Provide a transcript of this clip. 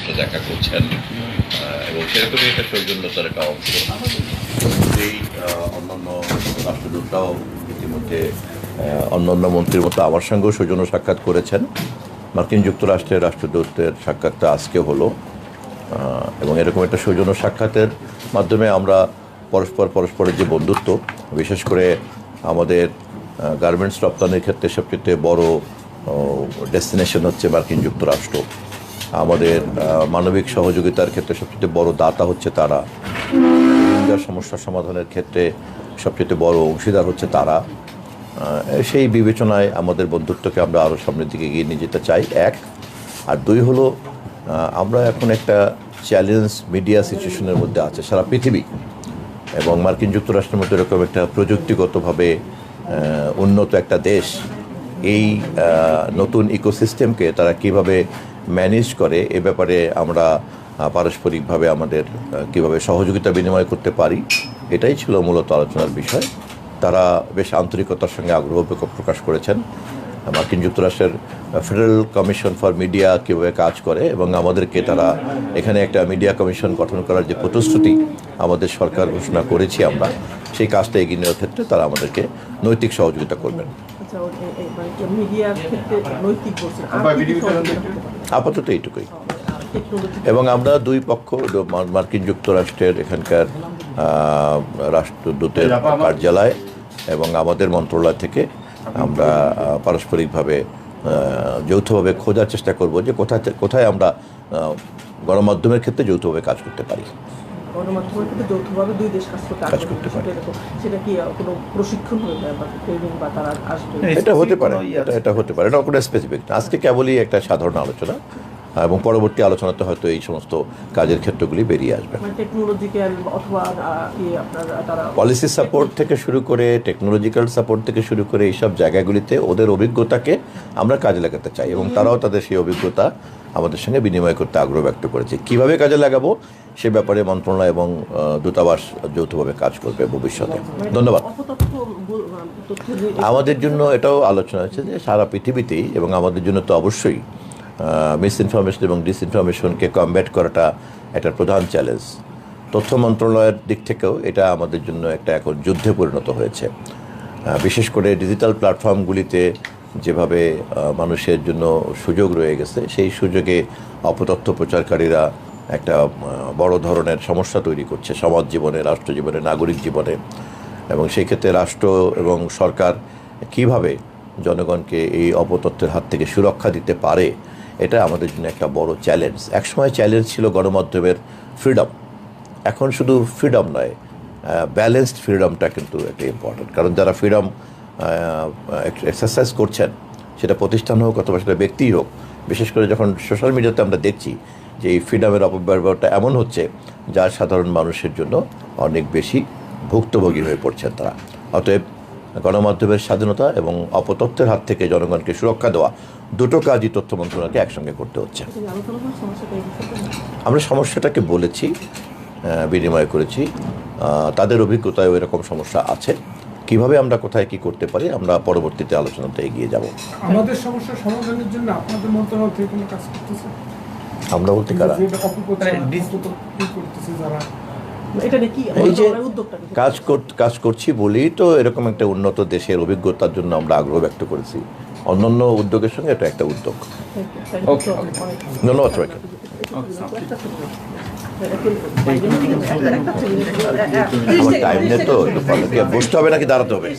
পর্যন্ত দেখা করছেন এবং সেরকমই একটা সৌজন্যতার একটা অংশ। এই অন্যান্য রাষ্ট্রদূতরাও ইতিমধ্যে অন্যান্য মন্ত্রীর মতো আমার সঙ্গেও সৌজন্য সাক্ষাৎ করেছেন। মার্কিন যুক্তরাষ্ট্রের রাষ্ট্রদূতের সাক্ষাৎটা আজকে হলো এবং এরকম একটা সৌজন্য সাক্ষাতের মাধ্যমে আমরা পরস্পরের যে বন্ধুত্ব, বিশেষ করে আমাদের গার্মেন্টস রপ্তানির ক্ষেত্রে সবচেয়ে বড় ডেস্টিনেশন হচ্ছে মার্কিন যুক্তরাষ্ট্র, আমাদের মানবিক সহযোগিতার ক্ষেত্রে সবচেয়ে বড় দাতা হচ্ছে তারা, রোহিঙ্গার সমস্যা সমাধানের ক্ষেত্রে সবচেয়ে বড় অংশীদার হচ্ছে তারা। সেই বিবেচনায় আমাদের বন্ধুত্বকে আমরা আরও সামনের দিকে এগিয়ে নিয়ে যেতে চাই, এক। আর দুই হলো, আমরা এখন একটা চ্যালেঞ্জ মিডিয়া সিচুয়েশনের মধ্যে আছে সারা পৃথিবী, এবং মার্কিন যুক্তরাষ্ট্রের মধ্যে এরকম একটা প্রযুক্তিগতভাবে উন্নত একটা দেশ, এই নতুন ইকোসিস্টেমকে তারা কিভাবে ম্যানেজ করে এ ব্যাপারে আমরা পারস্পরিকভাবে আমাদের কিভাবে সহযোগিতা বিনিময় করতে পারি, এটাই ছিল মূলত আলোচনার বিষয়। তারা বেশ আন্তরিকতার সঙ্গে আগ্রহ প্রকাশ করেছেন মার্কিন যুক্তরাষ্ট্রের ফেডারেল কমিশন ফর মিডিয়া কীভাবে কাজ করে, এবং আমাদেরকে তারা এখানে একটা মিডিয়া কমিশন গঠন করার যে প্রতিশ্রুতি আমাদের সরকার ঘোষণা করেছি আমরা, সেই কাজটা এগিয়ে নেওয়ার ক্ষেত্রে তারা আমাদেরকে নৈতিক সহযোগিতা করবেন। আপাতত এইটুকুই। এবং আমরা দুই পক্ষ, মার্কিন যুক্তরাষ্ট্রের এখানকার রাষ্ট্রদূতের কার্যালয় এবং আমাদের মন্ত্রণালয় থেকে আমরা পারস্পরিকভাবে যৌথভাবে খোঁজার চেষ্টা করব যে কোথায় আমরা গণমাধ্যমের ক্ষেত্রে যৌথভাবে কাজ করতে পারি। গণমাধ্যমের ক্ষেত্রে যৌথভাবে দুই দেশ কাজ করতে পারে, সেটা কি কোনো প্রশিক্ষণ হয়ে বা ট্রেনিং বা তারা আসবে? এটা হতে পারে, এটা হতে পারে, এটা কোনো স্পেসিফিক না। আজকে কেবলই একটা সাধারণ আলোচনা, এবং পরবর্তী আলোচনাতে হয়তো এই সমস্ত কাজের ক্ষেত্রগুলি বেরিয়ে আসবে। পলিসি সাপোর্ট থেকে শুরু করে, টেকনোলজিক্যাল সাপোর্ট থেকে শুরু করে, এইসব জায়গাগুলিতে ওদের অভিজ্ঞতাকে আমরা কাজে লাগাতে চাই, এবং তারাও তাদের সেই অভিজ্ঞতা আমাদের সঙ্গে বিনিময় করতে আগ্রহ ব্যক্ত করেছে। কীভাবে কাজে লাগাবো সে ব্যাপারে মন্ত্রণালয় এবং দূতাবাস যৌথভাবে কাজ করবে ভবিষ্যতে। ধন্যবাদ। আমাদের জন্য এটাও আলোচনা হচ্ছে যে সারা পৃথিবীতেই, এবং আমাদের জন্য তো অবশ্যই মিস ইনফরমেশন এবং ডিসইনফরমেশনকে কমব্যাট করাটা একটা প্রধান চ্যালেঞ্জ। তথ্য মন্ত্রণালয়ের দিক থেকেও এটা আমাদের জন্য একটা এখন যুদ্ধে পরিণত হয়েছে। বিশেষ করে ডিজিটাল প্ল্যাটফর্মগুলিতে যেভাবে মানুষের জন্য সুযোগ রয়ে গেছে, সেই সুযোগে অপতথ্য প্রচারকারীরা একটা বড় ধরনের সমস্যা তৈরি করছে সমাজ জীবনে, রাষ্ট্র জীবনে, নাগরিক জীবনে। এবং সেই ক্ষেত্রে রাষ্ট্র এবং সরকার কিভাবে জনগণকে এই অপতথ্যের হাত থেকে সুরক্ষা দিতে পারে, এটা আমাদের জন্য একটা বড় চ্যালেঞ্জ। একসময় চ্যালেঞ্জ ছিল গণমাধ্যমের ফ্রিডম, এখন শুধু ফ্রিডম নয়, ব্যালেন্সড ফ্রিডমটা কিন্তু একটা ইম্পর্টেন্ট। কারণ যারা ফ্রিডম এক্সারসাইজ করছেন, সেটা প্রতিষ্ঠান হোক অথবা সেটা ব্যক্তিই হোক, বিশেষ করে যখন সোশ্যাল মিডিয়াতে আমরা দেখছি যে এই ফ্রিডমের অপব্যবহারটা এমন হচ্ছে যা সাধারণ মানুষের জন্য অনেক বেশি ভুক্তভোগী হয়ে পড়ছেন তারা। অতএব গণমাধ্যমের স্বাধীনতা এবং অপতথ্যের হাত থেকে জনগণকে সুরক্ষা দেওয়া, দুটো কাজই তথ্য মন্ত্রণালয়কে একসঙ্গে করতে হচ্ছে। আমরা সমস্যাটাকে বলেছি, বিনিময় করেছি, তাদের অভিজ্ঞতায় এরকম সমস্যা আছে, কিভাবে আমরা কোথায় কি করতে পারি আমরা পরবর্তীতে আলোচনাতে এগিয়ে যাব। আমাদের সমস্যা সমাধানের জন্য আপনাদের মন্ত্রণালয় থেকে কোনো কাজ করতেছে? আমরা বলতে কারা কাজ করছি বলেই তো এরকম একটা উন্নত দেশের অভিজ্ঞতার জন্য আমরা আগ্রহ ব্যক্ত করেছি। অন্যান্য উদ্যোগের সঙ্গে এটা একটা উদ্যোগ। ধন্যবাদ সবাইকে। আমার টাইম নেই তো, বসতে হবে নাকি দাঁড়াতে হবে?